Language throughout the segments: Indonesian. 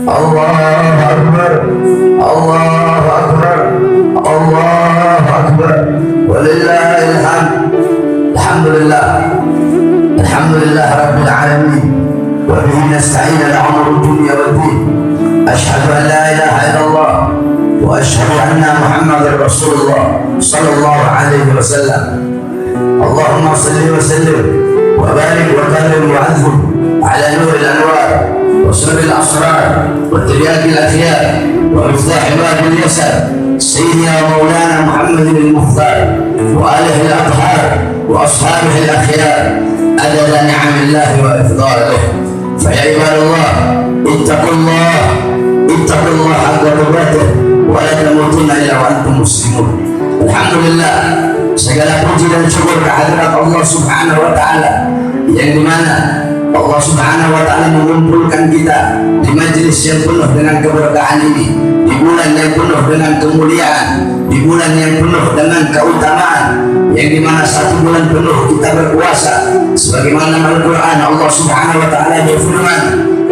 الله أكبر الله أكبر الله أكبر ولله الحمد. الحمد لله الحمد لله رب العالمين وبه نستعين على أمر الدنيا والدين. أشهد أن لا إله إلا الله وأشهد أن محمدا رسول الله صلى الله عليه وسلم. اللهم صل وسلم وبارك وكرم وعظم على نور الأنوار وسر الأسرار وترياق الأخيار ومفتاح باب اليسر سيدنا ومولانا محمد المختار وآله الأطهار وأصحابه الأخيار عدد نعم الله وإفضاله. فيا عباد الله اتقوا الله اتقوا الله حق تقاته ولا تموتن إلا وأنتم مسلمون. Alhamdulillah, segala puji dan syukur kehadirat Allah Subhanahu wa Ta'ala, yang dimana Allah Subhanahu wa Ta'ala mengumpulkan kita di majelis yang penuh dengan keberkahan ini, di bulan yang penuh dengan kemuliaan, di bulan yang penuh dengan keutamaan, yang dimana satu bulan penuh kita berpuasa sebagaimana Al-Quran Allah Subhanahu wa Ta'ala berfirman,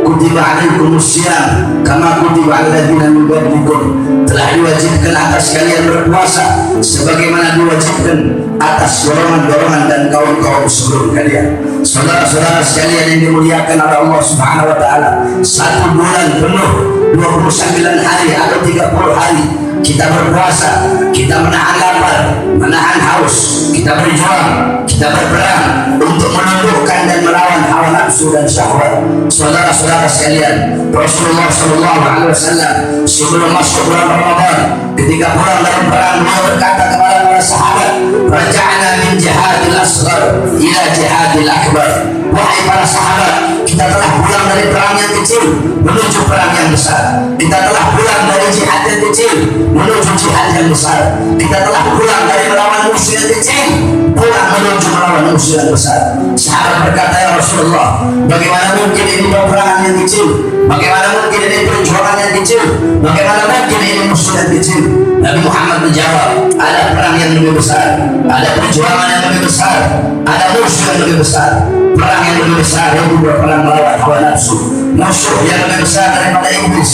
kutiba alaikumus syiyam kama kutiba alal ladzina min qablikum, telah diwajibkan atas kalian berpuasa sebagaimana diwajibkan atas golongan-golongan dan kaum-kaum sebelum kalian. Saudara-saudara sekalian yang dimuliakan oleh Allah Subhanahu wa Ta'ala, satu bulan penuh 29 hari atau 30 hari kita berpuasa, kita menahan lapar, menahan haus, kita berjuang, kita berperang untuk menundukkan dan melawan hawa nafsu dan syahwat. Saudara-saudara sekalian, Rasulullah SAW sebelum masuk bulan Ramadan, ketika pulang dari perang, beliau berkata kepada para sahabat, raja'na min jihadil asghar ila jihadil akbar. Wahai para sahabat, kita telah pulang dari perang yang kecil menuju perang yang besar. Kita telah pulang dari jihad yang kecil menuju jihad yang besar. Kita telah pulang dari melawan musuh yang kecil pulang menuju melawan musuh yang besar. Sahabat berkata, ya Rasulullah, bagaimana mungkin ini peperangan yang kecil? Bagaimana mungkin ini perjuangan yang kecil? Bagaimana mungkin ini musuh yang kecil? Nabi Muhammad menjawab, ada perang yang lebih besar, ada perjuangan yang lebih besar, ada musuh yang lebih besar. Perang yang lebih besar yaitu berperang melawan hawa nafsu. Musuh yang lebih besar daripada iblis,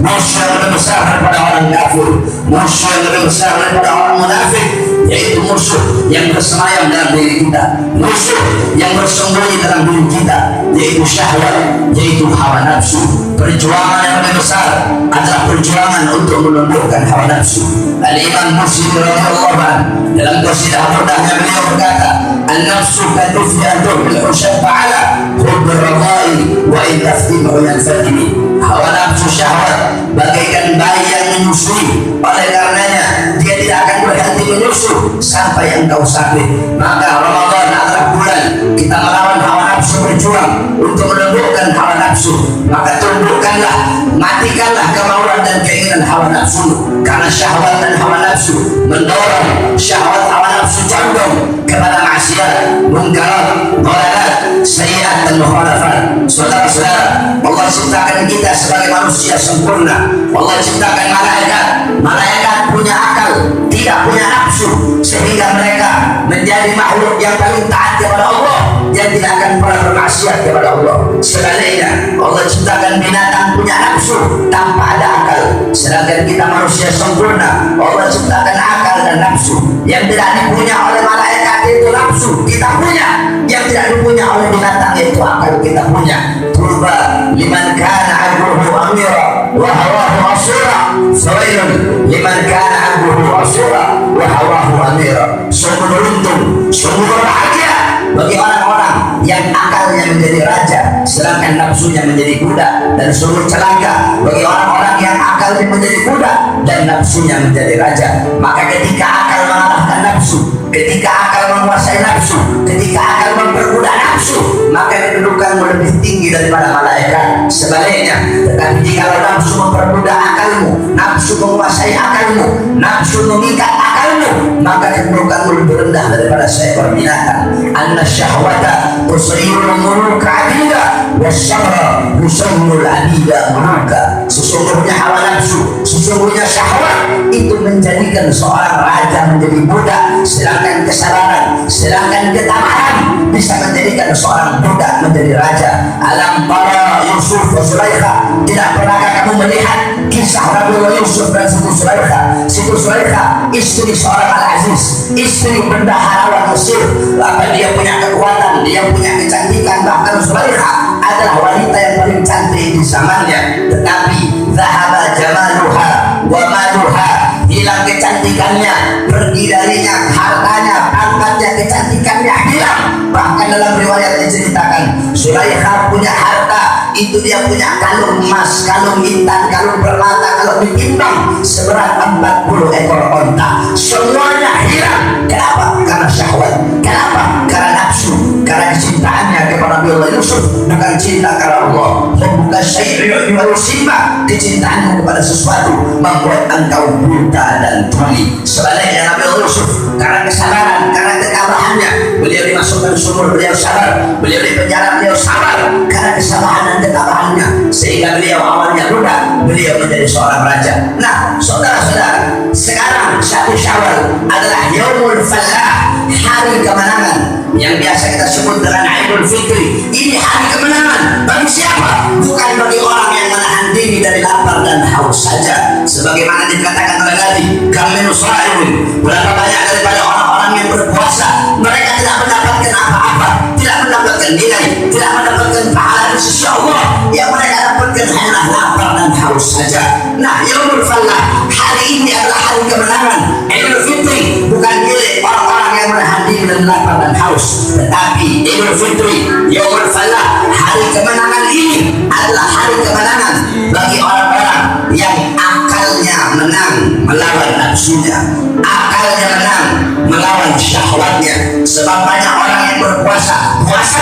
musuh yang lebih besar daripada orang kafir, musuh yang lebih besar daripada orang munafik, yaitu musuh yang bersemayam dalam diri kita, musuh yang bersembunyi dalam diri kita, yaitu syahwat, yaitu hawa nafsu. Perjuangan yang lebih besar adalah perjuangan untuk menundukkan hawa nafsu. Al-Imam Muslim radhiyallahu anhu dalam qasidah perdahnya beliau berkata, an-nafsu kadufyatun bil usyafa'ala hubbur radai wa in taftimu yanfatimi. Hawa nafsu syahwat bagaikan bayi yang menyusui, oleh karenanya dia tidak akan berhenti menyusu sampai engkau sakit. Maka Ramadan adalah bulan kita melawan hawa nafsu, berjuang untuk menundukkan hawa nafsu. Maka tundukkanlah, matikanlah kemauan dan keinginan hawa nafsu, karena syahwat dan hawa nafsu mendorong, syahwat hawa nafsu condong kepada maksiat, munkarat, dhalalat, sayyi'at dan mukhalafat. Saudara-saudara, Allah ciptakan kita sebagai manusia sempurna. Allah ciptakan malaikat, malaikat punya akal, tidak punya nafsu, sehingga mereka menjadi makhluk yang paling taat kepada Allah, yang tidak akan pernah bermaksiat kepada Allah. Sebaliknya, Allah ciptakan binatang punya nafsu tanpa ada akal, sedangkan kita manusia sempurna. Allah ciptakan akal dan nafsu. Yang tidak dipunya oleh malaikat itu nafsu, kita punya. Yang tidak dipunya oleh binatang itu akal, kita punya. Turba liman kana abruhu amira wa hawahu asura, sawairun liman kana abruhu asura wa hawahu amira. Sungguh beruntung, sungguh berbahagia bagi orang-orang yang akalnya menjadi raja sedangkan nafsunya menjadi budak, dan sungguh celaka bagi orang-orang yang akalnya menjadi budak dan nafsunya menjadi raja. Maka ketika akal mengalahkan nafsu, ketika akal menguasai nafsu, ketika akal memperbudak nafsu, maka kedudukanmu lebih tinggi daripada malaikat. Sebaliknya, tetapi jika nafsu memperbudak akalmu, nafsu menguasai akalmu, nafsu mengikat akalmu, maka kedudukanmu lebih rendah daripada seekor binatang. Anna syahwata tusirul muluka abida wasyahra yusammul abida muluka. Sesungguhnya hawa nafsu, sesungguhnya syahwat itu menjadikan seorang raja menjadi budak, sedangkan kesabaran, sedangkan ketabahan bisa menjadikan seorang budak menjadi raja. Alam para Yusuf wa Zulaikha, tidak pernahkah kamu melihat kisah Nabi Yusuf dan Siti Zulaikha. Siti Zulaikha istri seorang Al-Aziz, istri bendahara Mesir. Bahkan dia punya kekuatan, dia punya kecantikan. Bahkan Zulaikha adalah wanita yang paling cantik di zamannya. Tetapi zahaba jamaluha wa maluha, hilang kecantikannya, pergi darinya hartanya, pangkatnya, kecantikannya hilang. Bahkan dalam riwayat diceritakan Zulaikha punya harta, itu dia punya kalung emas, kalung intan, kalung permata, kalung bintang seberat 40 ekor onta. Semuanya hilang. Kenapa? Karena syahwat. Kenapa? Karena nafsu, karena kecintaannya kepada Nabi Yusuf, bukan cinta karena Allah. Bukan syai'un yusimma, kecintaanmu kepada sesuatu membuat engkau buta dan tuli. Sebaliknya Nabi Yusuf karena kesabaran, karena ketabahannya, beliau dimasukkan sumur, beliau sabar. Beliau di penjara, beliau sabar karena kesabaran dan ketabahannya, sehingga beliau awalnya muda, beliau menjadi seorang raja. Nah, saudara-saudara, sekarang 1 Syawal adalah Yaumul Falah, hari kemenangan yang biasa kita sebut dengan Idul Fitri. Ini hari kemenangan bagi siapa? Bukan bagi orang yang menahan diri dari lapar dan haus saja, sebagaimana dikatakan oleh Nabi, "Kaminu sha'imun." Berapa banyak daripada orang-orang yang berpuasa, mereka tidak mendapatkan apa-apa, tidak mendapatkan nilai, tidak mendapatkan pahala dari sisi Allah. Yang mereka dapatkan hanyalah lapar dan haus saja. Nah, Yaumul Falah, hari ini adalah hari kemenangan. Idul Fitri bukan milik orang-orang yang menahan diri dan lapar dan haus, tetapi Idul Fitri, Yaumul Falah, hari kemenangan ini adalah hari kemenangan bagi orang-orang yang akalnya menang melawan nafsunya, akalnya menang melawan syahwatnya. Sebab banyak orang yang berpuasa, puasa,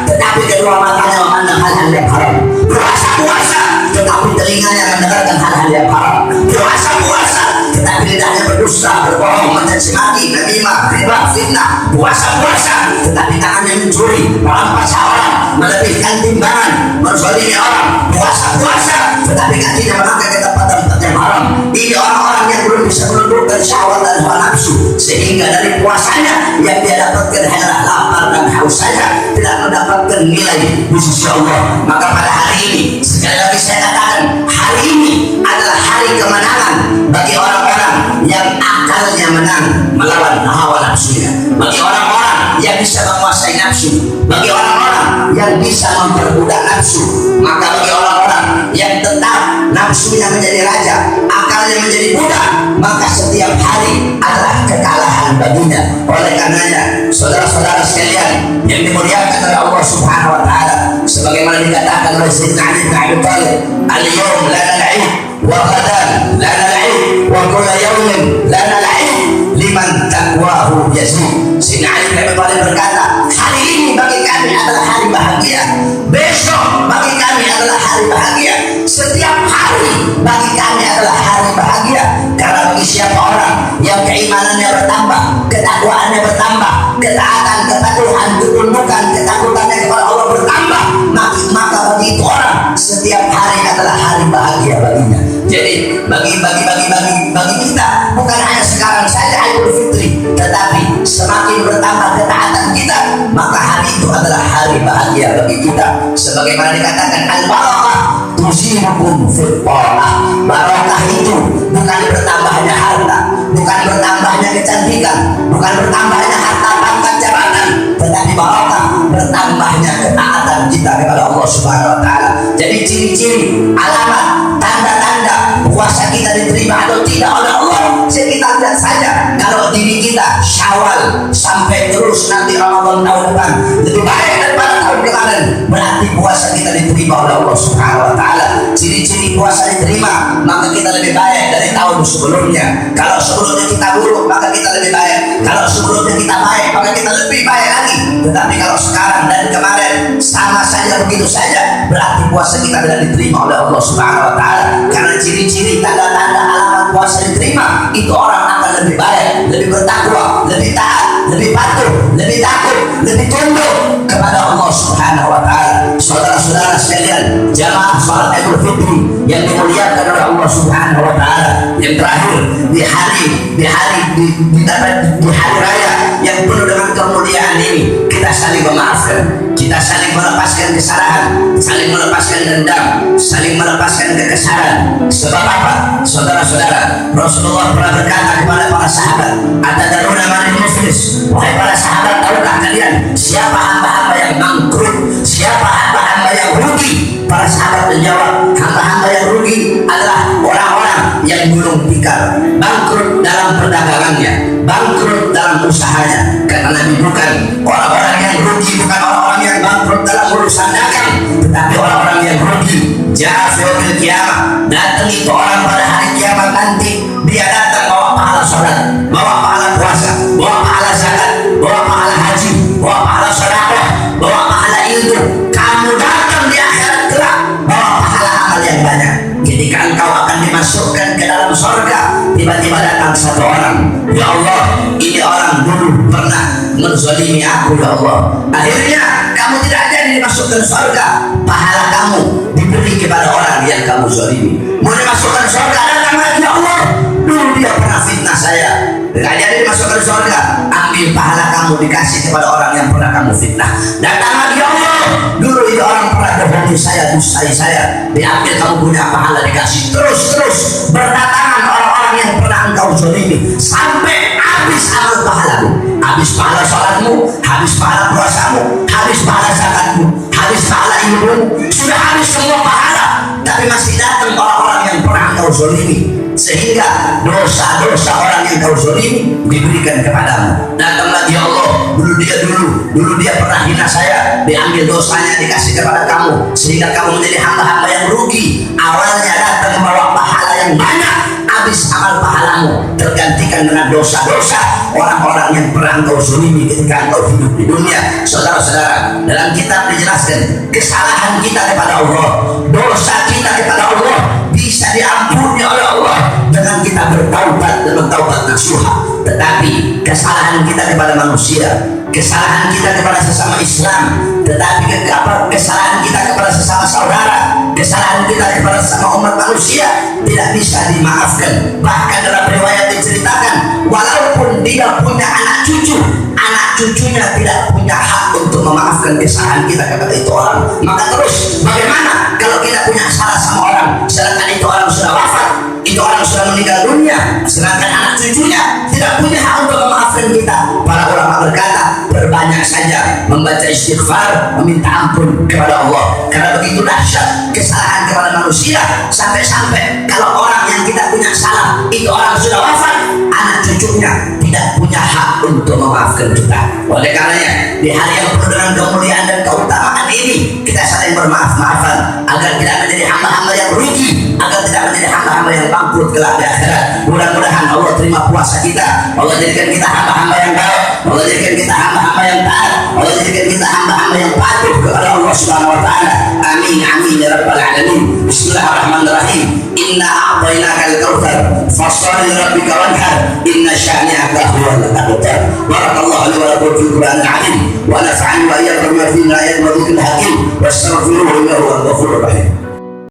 tetapi kedua matanya memandang hal-hal yang haram. Puasa, tetapi telinganya mendengarkan hal-hal yang haram. Puasa, tetapi lidahnya berdusta, berbohong, mencaci maki, namimah, riba, fitnah. Puasa, tetapi tangannya mencuri, merampas orang, melebihkan timbangan, menzalimi orang. Puasa, tetapi kakinya melangkah ke tempat-tempat yang haram. Ini orang-orang yang belum bisa menundukkan syahwat dan hawa nafsu, sehingga dari puasanya yang dia dapatkan hanyalah lapar dan haus saja, tidak mendapatkan nilai di sisi Allah. Maka pada hari ini, sekali lagi saya katakan, hari ini adalah hari kemenangan bagi orang-orang yang akalnya menang melawan hawa nafsunya, bagi orang-orang yang bisa menguasai nafsu, bagi orang-orang yang bisa memperbudak nafsu. Maka bagi orang-orang yang tetap nafsunya menjadi raja, akalnya menjadi budak, maka setiap hari adalah kekalahan baginya. Oleh karenanya, saudara-saudara sekalian yang dimuliakan oleh Allah Subhanahu wa taala, sebagaimana dikatakan oleh Sayyidina Ali bin Abi Thalib, "Al-yawm lana al-'id wa ghadan lana al-'id wa kullu yawmin lana al-'id liman taqwahu yazid." Sayyidina Ali bin Abi Thalib berkata, hari ini bagi kami adalah hari bahagia, besok bagi kami adalah hari bahagia, setiap hari bagi kami adalah hari bahagia. Karena bagi siapa orang yang keimanannya bertambah, ketakwaannya bertambah, ketaatan, kepatuhan, ketundukan, ketakutannya kepada Allah bertambah, maka bagi itu orang setiap hari adalah hari bahagia baginya. Jadi bagi kita bukan hanya sekarang saja Idul Fitri, tetapi semakin bertambah ketaatan kita, maka hari itu adalah hari bahagia bagi kita. Sebagaimana dikatakan, al-barakah tusibukum fil ta'ah. Barakah itu bukan bertambahnya harta, bukan bertambahnya kecantikan, bukan bertambahnya harta pangkat jabatan, tetapi barakah bertambahnya ketaatan kita kepada Allah Subhanahu wa taala. Jadi ciri-ciri, alamat, tanda-tanda puasa kita diterima atau tidak oleh Allah, kita lihat saja. Kalau diri kita Syawal sampai terus nanti Ramadan tahun depan lebih baik daripada tahun kemarin, berarti puasa kita diterima oleh Allah Subhanahu wa taala. Ciri-ciri puasa diterima, maka kita lebih baik dari tahun sebelumnya. Kalau sebelumnya kita buruk, maka kita lebih baik. Kalau sebelumnya kita baik, maka kita lebih baik lagi. Tetapi kalau sekarang dan kemarin sama saja begitu saja, berarti puasa kita tidak diterima oleh Allah Subhanahu wa taala. Karena ciri-ciri, tanda-tanda, alamat puasa diterima, itu orang akan lebih baik, lebih bertakwa, lebih taat, lebih patuh, lebih takut, lebih tunduk kepada Allah Subhanahu wa taala. Saudara-saudara sekalian, jamaah salat Idul Fitri yang dimuliakan oleh Allah Subhanahu wa taala, yang terakhir di hari raya yang penuh dengan kemuliaan ini kita saling memaafkan, kita saling melepaskan kesalahan, saling melepaskan dendam, saling melepaskan kekesalan. Sebab apa? Saudara-saudara, Rasulullah pernah berkata kepada para sahabat, "Atadaruna manil muflis?" Wahai para sahabat, tahukah kalian siapa hamba-hamba yang bangkrut? Siapa hamba-hamba yang rugi? Para sahabat menjawab, hamba-hamba yang rugi adalah orang-orang yang gulung tikar, bangkrut dalam perdagangannya, bangkrut dalam usahanya. Karena Nabi bukan orang-orang yang rugi, bukan orang-orang yang bangkrut dalam urusan dagang, tetapi orang-orang yang rugi. Jafil kiamat, datang itu orang pada hari kiamat nanti, dia datang bawa pahala sholat, bawa pahala puasa, bawa pahala zakat, bawa pahala haji, bawa pahala sedekah, bawa pahala ilmu. Kamu datang di akhirat kelak bawa pahala amal yang banyak. Ketika engkau akan dimasukkan ke dalam surga, tiba-tiba datang satu orang, ya Allah, ini orang dulu pernah menzalimi aku, ya Allah. Akhirnya kamu tidak jadi dimasukkan surga, pahala kamu diberi kepada orang yang kamu zalimi. Mau dimasukkan surga, datang lagi, ya Allah, dulu dia pernah fitnah saya, tidak jadi dimasukkan surga, ambil pahala kamu dikasih kepada orang yang pernah kamu fitnah. Datang lagi, ya Allah, dulu itu orang pernah bohongi saya, dustai saya, diambil kamu punya pahala dikasih. Terus berdatangan orang-orang yang pernah engkau zalimi sampai habis amal pahalamu, habis pahala sholatmu, habis pahala puasamu, habis pahala zakatmu, habis pahala ilmu, sudah habis semua pahala, tapi masih datang orang-orang yang pernah engkau zalimi, sehingga dosa-dosa orang yang kau zalimi diberikan kepadamu. Datang lagi, ya Allah, dulu dia pernah hina saya, diambil dosanya dikasih kepada kamu, sehingga kamu menjadi hamba-hamba yang rugi. Awalnya datang membawa pahala yang banyak, habis amal pahalamu tergantikan dengan dosa-dosa orang-orang yang pernah engkau zalimi ketika engkau hidup di dunia. Saudara-saudara, dalam kitab dijelaskan kesalahan kita kepada Allah, dosa kita kepada Allah bisa diampuni oleh Allah dengan kita bertaubat dan bertaubat nasuha. Tetapi kesalahan kita kepada manusia, kesalahan kita kepada sesama Islam, tetapi kesalahan kita kepada sesama saudara, kesalahan kita kepada sesama umat manusia tidak bisa dimaafkan. Bahkan dalam riwayat diceritakan, walaupun dia punya anak cucunya tidak punya hak untuk memaafkan kesalahan kita kepada itu orang. Maka terus bagaimana kalau kita punya salah sama orang, sedangkan itu orang sudah wafat, itu orang sudah meninggal dunia, sedangkan anak cucunya tidak punya hak untuk memaafkan kita? Para ulama berkata, berbanyak saja membaca istighfar, meminta ampun kepada Allah. Karena begitu dahsyat kesalahan kepada manusia, sampai-sampai kalau orang yang kita punya salah, itu orang sudah wafat, anak cucunya tidak punya hak untuk memaafkan kita. Oleh karenanya, di hari yang penuh dengan kemuliaan dan keutamaan ini, kita saling bermaaf-maafan agar tidak menjadi hamba-hamba yang rugi, agar tidak menjadi hamba-hamba yang bangkrut kelak di akhirat. Mudah-mudahan Allah terima puasa kita, Allah jadikan kita hamba-hamba yang baik, Allah jadikan kita hamba-hamba yang taat, Allah jadikan kita hamba-hamba yang patuh kepada Allah Subhanahu wa taala. Amin amin ya rabbal alamin. Bismillahirrahmanirrahim. Inna a'tainakal kautsar fasholli lirabbika wanhar inna syani'aka huwal abtar. Barakallahu li wa lakum fil Qur'anil azim wa nafa'ani wa iyyakum bima fihi min ayatin wa dhikril hakim wastaghfiruhu innahu huwal ghafurur rahim.